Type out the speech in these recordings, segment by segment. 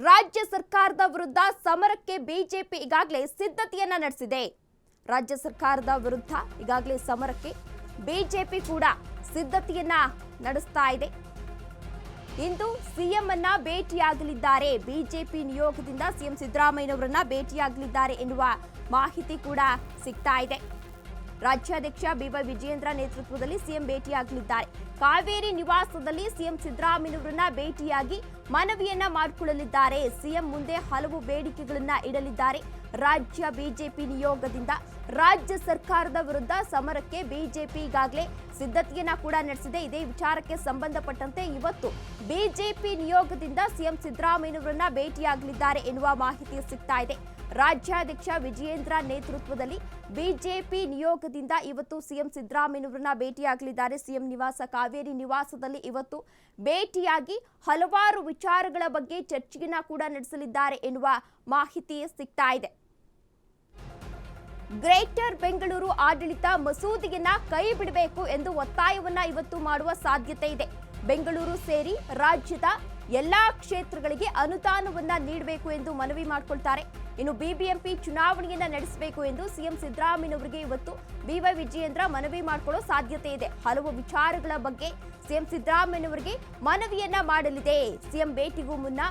ರಾಜ್ಯ ಸರ್ಕಾರದ ವಿರುದ್ಧ ಸಮರಕ್ಕೆ ಬಿಜೆಪಿ ಈಗಾಗಲೇ ಸಿದ್ಧತೆಯನ್ನ ನಡೆಸಿದೆ. ರಾಜ್ಯ ಸರ್ಕಾರದ ವಿರುದ್ಧ ಈಗಾಗಲೇ ಸಮರಕ್ಕೆ ಬಿಜೆಪಿ ಕೂಡ ಸಿದ್ಧತೆಯನ್ನ ನಡೆಸ್ತಾ ಇದೆ. ಇಂದು ಸಿಎಂ ಅನ್ನ ಭೇಟಿಯಾಗಲಿದ್ದಾರೆ. ಬಿಜೆಪಿ ನಿಯೋಗದಿಂದ ಸಿಎಂ ಸಿದ್ದರಾಮಯ್ಯನವರನ್ನ ಭೇಟಿಯಾಗಲಿದ್ದಾರೆ ಎನ್ನುವ ಮಾಹಿತಿ ಕೂಡ ಸಿಗ್ತಾ ಇದೆ. ರಾಜ್ಯಾಧ್ಯಕ್ಷ ಬಿವೈ ವಿಜಯೇಂದ್ರ ನೇತೃತ್ವದಲ್ಲಿ ಸಿಎಂ ಭೇಟಿಯಾಗಲಿದ್ದಾರೆ. ಕಾವೇರಿ ನಿವಾಸದಲ್ಲಿ ಸಿಎಂ ಸಿದ್ದರಾಮಯ್ಯನವರನ್ನ ಭೇಟಿಯಾಗಿ ಮನವಿಯನ್ನ ಮಾಡಿಕೊಳ್ಳಲಿದ್ದಾರೆ. ಸಿಎಂ ಮುಂದೆ ಹಲವು ಬೇಡಿಕೆಗಳನ್ನ ಇಡಲಿದ್ದಾರೆ. ರಾಜ್ಯ ಬಿಜೆಪಿ ನಿಯೋಗದಿಂದ ರಾಜ್ಯ ಸರ್ಕಾರದ ವಿರುದ್ಧ ಸಮರಕ್ಕೆ ಬಿಜೆಪಿ ಈಗಾಗಲೇ ಸಿದ್ಧತೆಯನ್ನ ಕೂಡ ನಡೆಸಿದೆ. ಇದೇ ವಿಚಾರಕ್ಕೆ ಸಂಬಂಧಪಟ್ಟಂತೆ ಇವತ್ತು ಬಿಜೆಪಿ ನಿಯೋಗದಿಂದ ಸಿಎಂ ಸಿದ್ದರಾಮಯ್ಯನವರನ್ನ ಭೇಟಿಯಾಗಲಿದ್ದಾರೆ ಎನ್ನುವ ಮಾಹಿತಿ ಸಿಗ್ತಾ ಇದೆ. ರಾಜ್ಯಾಧ್ಯಕ್ಷ ವಿಜಯೇಂದ್ರ ನೇತೃತ್ವದಲ್ಲಿ ಬಿಜೆಪಿ ನಿಯೋಗದಿಂದ ಇವತ್ತು ಸಿಎಂ ಸಿದ್ದರಾಮಯ್ಯನವರನ್ನ ಭೇಟಿಯಾಗಲಿದ್ದಾರೆ. ಸಿಎಂ ನಿವಾಸ ಕಾವೇರಿ ನಿವಾಸದಲ್ಲಿ ಇವತ್ತು ಭೇಟಿಯಾಗಿ ಹಲವಾರು ವಿಚಾರಗಳ ಬಗ್ಗೆ ಚರ್ಚೆಯನ್ನ ಕೂಡ ನಡೆಸಲಿದ್ದಾರೆ ಎನ್ನುವ ಮಾಹಿತಿ ಸಿಗ್ತಾ ಇದೆ. ಗ್ರೇಟರ್ ಬೆಂಗಳೂರು ಆಡಳಿತ ಮಸೂದೆಯನ್ನ ಕೈ ಬಿಡಬೇಕು ಎಂದು ಒತ್ತಾಯವನ್ನ ಇವತ್ತು ಮಾಡುವ ಸಾಧ್ಯತೆ ಇದೆ. ಬೆಂಗಳೂರು ಸೇರಿ ರಾಜ್ಯದ ಎಲ್ಲಾ ಕ್ಷೇತ್ರಗಳಿಗೆ ಅನುದಾನವನ್ನ ನೀಡಬೇಕು ಎಂದು ಮನವಿ ಮಾಡಿಕೊಳ್ತಾರೆ. ಇನ್ನು ಬಿಬಿಎಂಪಿ ಚುನಾವಣೆಯನ್ನ ನಡೆಸಬೇಕು ಎಂದು ಸಿಎಂ ಸಿದ್ದರಾಮಯ್ಯನವರಿಗೆ ಇವತ್ತು ಬಿವೈ ವಿಜಯೇಂದ್ರ ಮನವಿ ಮಾಡಿಕೊಳ್ಳೋ ಸಾಧ್ಯತೆ ಇದೆ. ಹಲವು ವಿಚಾರಗಳ ಬಗ್ಗೆ ಸಿಎಂ ಸಿದ್ದರಾಮಯ್ಯನವರಿಗೆ ಮನವಿಯನ್ನ ಮಾಡಲಿದೆ. ಸಿಎಂ ಭೇಟಿಗೂ ಮುನ್ನ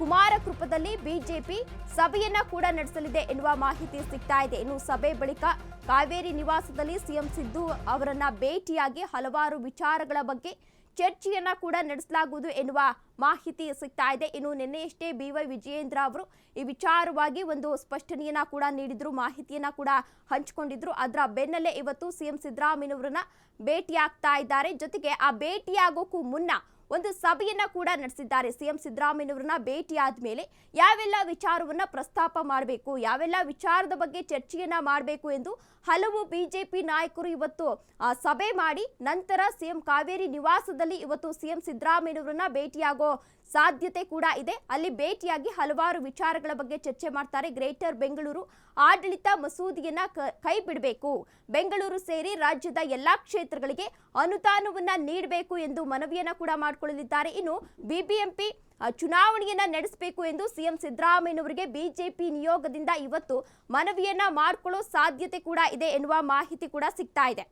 ಕುಮಾರಕೃಪದಲ್ಲಿ ಬಿಜೆಪಿ ಸಭೆಯನ್ನ ಕೂಡ ನಡೆಸಲಿದೆ ಎನ್ನುವ ಮಾಹಿತಿ ಸಿಗ್ತಾ ಇದೆ. ಇನ್ನು ಸಭೆ ಬಳಿಕ ಕಾವೇರಿ ನಿವಾಸದಲ್ಲಿ ಸಿಎಂ ಸಿದ್ದು ಅವರನ್ನ ಭೇಟಿಯಾಗಿ ಹಲವಾರು ವಿಚಾರಗಳ ಬಗ್ಗೆ ಚರ್ಚೆಯನ್ನ ಕೂಡ ನಡೆಸಲಾಗುವುದು ಎನ್ನುವ ಮಾಹಿತಿ ಸಿಗ್ತಾ ಇದೆ. ಇನ್ನು ನಿನ್ನೆಯಷ್ಟೇ ಬಿವೈ ವಿಜಯೇಂದ್ರ ಅವರು ಈ ವಿಚಾರವಾಗಿ ಒಂದು ಸ್ಪಷ್ಟನೆಯನ್ನ ಕೂಡ ನೀಡಿದ್ರು, ಮಾಹಿತಿಯನ್ನ ಕೂಡ ಹಂಚಿಕೊಂಡಿದ್ರು. ಅದರ ಬೆನ್ನಲ್ಲೇ ಇವತ್ತು ಸಿಎಂ ಸಿದ್ದರಾಮಯ್ಯನವರನ್ನ ಭೇಟಿಯಾಗ್ತಾ ಇದ್ದಾರೆ. ಜೊತೆಗೆ ಆ ಭೇಟಿಯಾಗೋಕ್ಕೂ ಮುನ್ನ ಒಂದು ಸಭೆಯನ್ನ ಕೂಡ ನಡೆಸಿದ್ದಾರೆ. ಸಿಎಂ ಸಿದ್ದರಾಮಯ್ಯನವರನ್ನ ಭೇಟಿ ಆದ್ಮೇಲೆ ಯಾವೆಲ್ಲ ವಿಚಾರವನ್ನ ಪ್ರಸ್ತಾಪ ಮಾಡಬೇಕು, ಯಾವೆಲ್ಲ ವಿಚಾರದ ಬಗ್ಗೆ ಚರ್ಚೆಯನ್ನ ಮಾಡಬೇಕು ಎಂದು ಹಲವು ಬಿಜೆಪಿ ನಾಯಕರು ಇವತ್ತು ಸಭೆ ಮಾಡಿ ನಂತರ ಸಿಎಂ ಕಾವೇರಿ ನಿವಾಸದಲ್ಲಿ ಇವತ್ತು ಸಿಎಂ ಸಿದ್ದರಾಮಯ್ಯನವರನ್ನ ಭೇಟಿಯಾಗೋ ಸಾಧ್ಯತೆ ಕೂಡ ಇದೆ. ಅಲ್ಲಿ ಭೇಟಿಯಾಗಿ ಹಲವಾರು ವಿಚಾರಗಳ ಬಗ್ಗೆ ಚರ್ಚೆ ಮಾಡ್ತಾರೆ. ಗ್ರೇಟರ್ ಬೆಂಗಳೂರು ಆಡಳಿತ ಮಸೂದೆಯನ್ನ ಕೈ ಬಿಡಬೇಕು, ಬೆಂಗಳೂರು ಸೇರಿ ರಾಜ್ಯದ ಎಲ್ಲಾ ಕ್ಷೇತ್ರಗಳಿಗೆ ಅನುದಾನವನ್ನ ನೀಡಬೇಕು ಎಂದು ಮನವಿಯನ್ನ ಕೂಡ ಮಾಡಿಕೊಳ್ಳಲಿದ್ದಾರೆ. ಇನ್ನು ಬಿಬಿಎಂಪಿ ಚುನಾವಣೆಯನ್ನ ನಡೆಸಬೇಕು ಎಂದು ಸಿಎಂ ಸಿದ್ದರಾಮಯ್ಯನವರಿಗೆ ಬಿಜೆಪಿ ನಿಯೋಗದಿಂದ ಇವತ್ತು ಮನವಿಯನ್ನ ಮಾಡಿಕೊಳ್ಳೋ ಸಾಧ್ಯತೆ ಕೂಡ ಇದೆ ಎನ್ನುವ ಮಾಹಿತಿ ಕೂಡ ಸಿಗ್ತಾ ಇದೆ.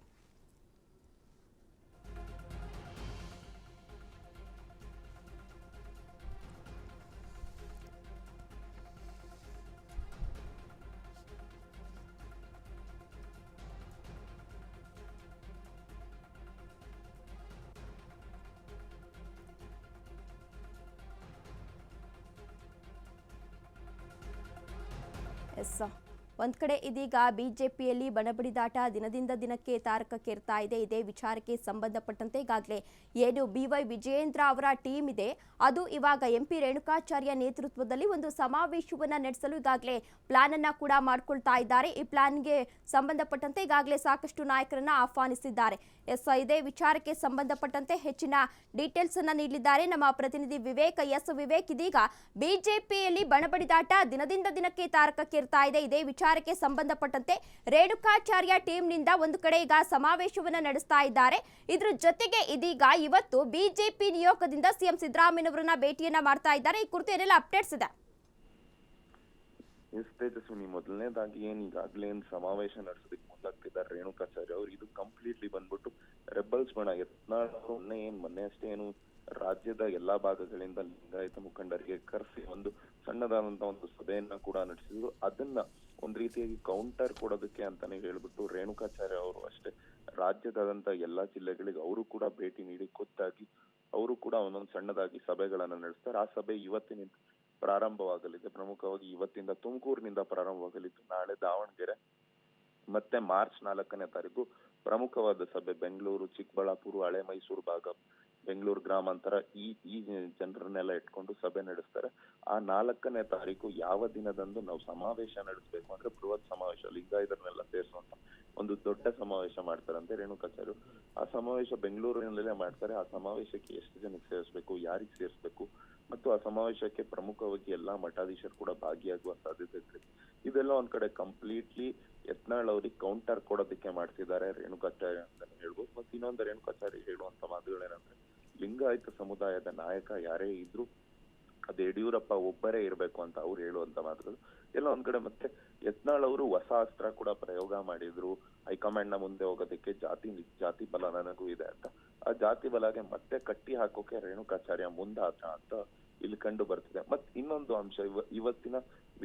ಒಂದ್ ಕಡೆ ಇದೀಗ ಬಿಜೆಪಿಯಲ್ಲಿ ಬಣಬಡಿದಾಟ ದಿನದಿಂದ ದಿನಕ್ಕೆ ತಾರಕಕ್ಕೇರ್ತಾ ಇದೆ. ಇದೇ ವಿಚಾರಕ್ಕೆ ಸಂಬಂಧಪಟ್ಟಂತೆ ಈಗಾಗಲೇ ಏನು ಬಿವೈ ವಿಜಯೇಂದ್ರ ಅವರ ಟೀಮ್ ಇದೆ ಅದು ಇವಾಗ ಎಂಪಿ ರೇಣುಕಾಚಾರ್ಯ ನೇತೃತ್ವದಲ್ಲಿ ಒಂದು ಸಮಾವೇಶವನ್ನ ನಡೆಸಲು ಈಗಾಗಲೇ ಪ್ಲಾನ್ ಅನ್ನ ಕೂಡ ಮಾಡ್ಕೊಳ್ತಾ ಇದ್ದಾರೆ. ಈ ಪ್ಲಾನ್ಗೆ ಸಂಬಂಧಪಟ್ಟಂತೆ ಈಗಾಗಲೇ ಸಾಕಷ್ಟು ನಾಯಕರನ್ನ ಆಹ್ವಾನಿಸಿದ್ದಾರೆ. ಇದೇ ವಿಚಾರಕ್ಕೆ ಸಂಬಂಧಪಟ್ಟಂತೆ ಹೆಚ್ಚಿನ ಡೀಟೇಲ್ಸ್ ಅನ್ನ ನೀಡಲಿದ್ದಾರೆ ನಮ್ಮ ಪ್ರತಿನಿಧಿ ವಿವೇಕ್. ವಿವೇಕ್, ಇದೀಗ ಬಿಜೆಪಿಯಲ್ಲಿ ಬಣಬಡಿದಾಟ ದಿನದಿಂದ ದಿನಕ್ಕೆ ತಾರಕಕ್ಕೇರ್ತಾ ಇದೆ. ಇದೇ ವಿಚಾರಕ್ಕೆ ಸಂಬಂಧಪಟ್ಟಂತೆ ರೇಣುಕಾಚಾರ್ಯ ಟೀಮ್ನಿಂದ ಒಂದು ಕಡೆ ಈಗ ಸಮಾವೇಶವನ್ನ ನಡೆಸ್ತಾ ಇದ್ದಾರೆ. ಇದ್ರ ಜೊತೆಗೆ ಇದೀಗ ಇವತ್ತು ಬಿಜೆಪಿ ನಿಯೋಗದಿಂದ ಸಿಎಂ ಸಿದ್ದರಾಮಯ್ಯನವರನ್ನ ಭೇಟಿಯನ್ನ ಮಾಡ್ತಾ ಇದ್ದಾರೆ. ಈ ಕುರಿತು ಏನೆಲ್ಲ ಅಪ್ಡೇಟ್ಸ್ ಇದೆ? ತೇಜಸ್ವಿನಿ, ಮೊದಲನೇದಾಗಿ ಈಗಾಗಲೇ ಸಮಾವೇಶ ನಡೆಸೋದಕ್ಕೆ ಮುಂದಾಗ್ತಿದ್ದಾರೆ ರೇಣುಕಾಚಾರ್ಯ ಅವರು. ಇದು ಕಂಪ್ಲೀಟ್ಲಿ ಬಂದ್ಬಿಟ್ಟು ರೆಬಲ್ಸ್ ಬಣ. ಮೊನ್ನೆ ಅಷ್ಟೇ ರಾಜ್ಯದ ಎಲ್ಲಾ ಭಾಗಗಳಿಂದ ಲಿಂಗಾಯತ ಮುಖಂಡರಿಗೆ ಕರೆಸಿ ಒಂದು ಸಣ್ಣದಾದಂತ ಒಂದು ಸಭೆಯನ್ನ ಕೂಡ ನಡೆಸಿದ್ರು. ಅದನ್ನ ಒಂದ್ ರೀತಿಯಾಗಿ ಕೌಂಟರ್ ಕೊಡೋದಕ್ಕೆ ಅಂತಾನೆ ಹೇಳ್ಬಿಟ್ಟು ರೇಣುಕಾಚಾರ್ಯ ಅವರು ಅಷ್ಟೇ ರಾಜ್ಯದಾದಂತ ಎಲ್ಲಾ ಜಿಲ್ಲೆಗಳಿಗೆ ಅವರು ಕೂಡ ಭೇಟಿ ನೀಡಿ ಖುದ್ದಾಗಿ ಅವರು ಕೂಡ ಒಂದೊಂದು ಸಣ್ಣದಾಗಿ ಸಭೆಗಳನ್ನ ನಡೆಸ್ತಾರೆ. ಆ ಸಭೆ ಇವತ್ತಿನಿಂದ ಪ್ರಾರಂಭವಾಗಲಿದೆ. ಪ್ರಮುಖವಾಗಿ ಇವತ್ತಿಂದ ತುಮಕೂರಿನಿಂದ ಪ್ರಾರಂಭವಾಗಲಿದ್ದು ನಾಳೆ ದಾವಣಗೆರೆ ಮತ್ತೆ ಮಾರ್ಚ್ 4ನೇ ತಾರೀಕು ಪ್ರಮುಖವಾದ ಸಭೆ ಬೆಂಗಳೂರು, ಚಿಕ್ಕಬಳ್ಳಾಪುರ, ಹಳೆ ಮೈಸೂರು ಭಾಗ, ಬೆಂಗಳೂರು ಗ್ರಾಮಾಂತರ ಈ ಜನರನ್ನೆಲ್ಲ ಇಟ್ಕೊಂಡು ಸಭೆ ನಡೆಸ್ತಾರೆ. ಆ 4ನೇ ತಾರೀಕು ಯಾವ ದಿನದಂದು ನಾವು ಸಮಾವೇಶ ನಡೆಸಬೇಕು ಅಂದ್ರೆ ಬೃಹತ್ ಸಮಾವೇಶ, ಲಿಂಗಾಯತರನ್ನೆಲ್ಲ ಸೇರಿಸುವಂತ ಒಂದು ದೊಡ್ಡ ಸಮಾವೇಶ ಮಾಡ್ತಾರಂತೆ ರೇಣುಕಾಚಾರ್ಯ. ಆ ಸಮಾವೇಶ ಬೆಂಗಳೂರಿನಲ್ಲೇ ಮಾಡ್ತಾರೆ. ಆ ಸಮಾವೇಶಕ್ಕೆ ಎಷ್ಟು ಜನಕ್ಕೆ ಸೇರಿಸ್ಬೇಕು, ಯಾರಿಗೆ ಸೇರಿಸ್ಬೇಕು ಮತ್ತು ಆ ಸಮಾವೇಶಕ್ಕೆ ಪ್ರಮುಖವಾಗಿ ಎಲ್ಲಾ ಮಠಾಧೀಶರು ಕೂಡ ಭಾಗಿಯಾಗುವ ಸಾಧ್ಯತೆ ಇದೆ. ಇದೆಲ್ಲ ಒಂದ್ ಕಡೆ ಕಂಪ್ಲೀಟ್ಲಿ ಯತ್ನಾಳ್ ಅವ್ರಿಗೆ ಕೌಂಟರ್ ಕೊಡೋದಕ್ಕೆ ಮಾಡ್ತಿದ್ದಾರೆ ರೇಣುಕಾಚಾರ್ಯ ಅಂತಾನೆ ಹೇಳ್ಬೋದು. ಮತ್ತೆ ಇನ್ನೊಂದು ರೇಣುಕಾಚಾರ್ಯ ಹೇಳುವಂತ ಮಾತುಗಳೇನಂದ್ರೆ ಲಿಂಗಾಯತ ಸಮುದಾಯದ ನಾಯಕ ಯಾರೇ ಇದ್ರು ಅದು ಯಡಿಯೂರಪ್ಪ ಒಬ್ಬರೇ ಇರಬೇಕು ಅಂತ ಅವ್ರು ಹೇಳುವಂತ ಮಾತುಗಳು. ಎಲ್ಲ ಒಂದ್ ಕಡೆ ಮತ್ತೆ ಯತ್ನಾಳ್ ಅವರು ಹೊಸ ಅಸ್ತ್ರ ಕೂಡ ಪ್ರಯೋಗ ಮಾಡಿದ್ರು, ಹೈಕಮಾಂಡ್ ನ ಮುಂದೆ ಹೋಗೋದಕ್ಕೆ ಜಾತಿ ಬಲ ನನಗೂ ಇದೆ ಅಂತ. ಆ ಜಾತಿ ಬಲಗೆ ಮತ್ತೆ ಕಟ್ಟಿ ಹಾಕೋಕೆ ರೇಣುಕಾಚಾರ್ಯ ಮುಂದಾದ ಅಂತ ಇಲ್ಲಿ ಕಂಡು ಬರ್ತಿದೆ. ಮತ್ ಇನ್ನೊಂದು ಅಂಶ ಇವತ್ತಿನ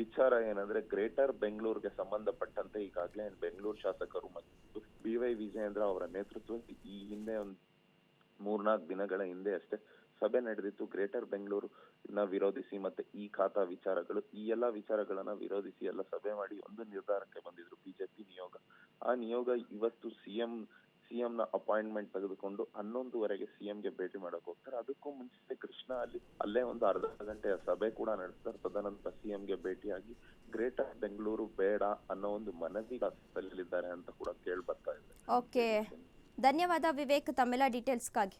ವಿಚಾರ ಏನಂದ್ರೆ, ಗ್ರೇಟರ್ ಬೆಂಗಳೂರಿಗೆ ಸಂಬಂಧಪಟ್ಟಂತೆ ಈಗಾಗಲೇ ಬೆಂಗಳೂರು ಶಾಸಕರು ಮತ್ತು BY ವಿಜಯೇಂದ್ರ ಅವರ ನೇತೃತ್ವ ಈ ಹಿಂದೆ ಒಂದು 3-4 ದಿನಗಳ ಹಿಂದೆ ಅಷ್ಟೇ ಸಭೆ ನಡೆದಿತ್ತು. ಗ್ರೇಟರ್ ಬೆಂಗಳೂರು ವಿರೋಧಿಸಿ ಮತ್ತೆ ಈ ಖಾತಾ ವಿಚಾರಗಳು, ಈ ಎಲ್ಲಾ ವಿಚಾರಗಳನ್ನ ವಿರೋಧಿಸಿ ಎಲ್ಲ ಸಭೆ ಮಾಡಿ ಒಂದು ನಿರ್ಧಾರಕ್ಕೆ ಬಂದಿದ್ರು ಬಿಜೆಪಿ ನಿಯೋಗ. ಆ ನಿಯೋಗ ಇವತ್ತು ಸಿಎಂ ನ ಅಪಾಯಿಂಟ್ಮೆಂಟ್ ತೆಗೆದುಕೊಂಡು 11:00 CM-ಗೆ ಭೇಟಿ ಮಾಡಕ್ ಹೋಗ್ತಾರೆ. ಅದಕ್ಕೂ ಮುಂಚೆ ಕೃಷ್ಣ ಅಲ್ಲೇ ಒಂದು ಅರ್ಧ ಗಂಟೆಯ ಸಭೆ ಕೂಡ ನಡೆಸ್ತಾರೆ. ತದನಂತರ CM-ಗೆ ಭೇಟಿಯಾಗಿ ಗ್ರೇಟರ್ ಬೆಂಗಳೂರು ಬೇಡ ಅನ್ನೋ ಒಂದು ಮನವಿ ಸಲ್ಲಿದ್ದಾರೆ ಅಂತ ಕೂಡ ಕೇಳಿ ಬರ್ತಾ ಇದೆ. ಓಕೆ, ಧನ್ಯವಾದ ವಿವೇಕ್ ತಮ್ಮೆಲ್ಲ ಡೀಟೇಲ್ಸ್ಗಾಗಿ.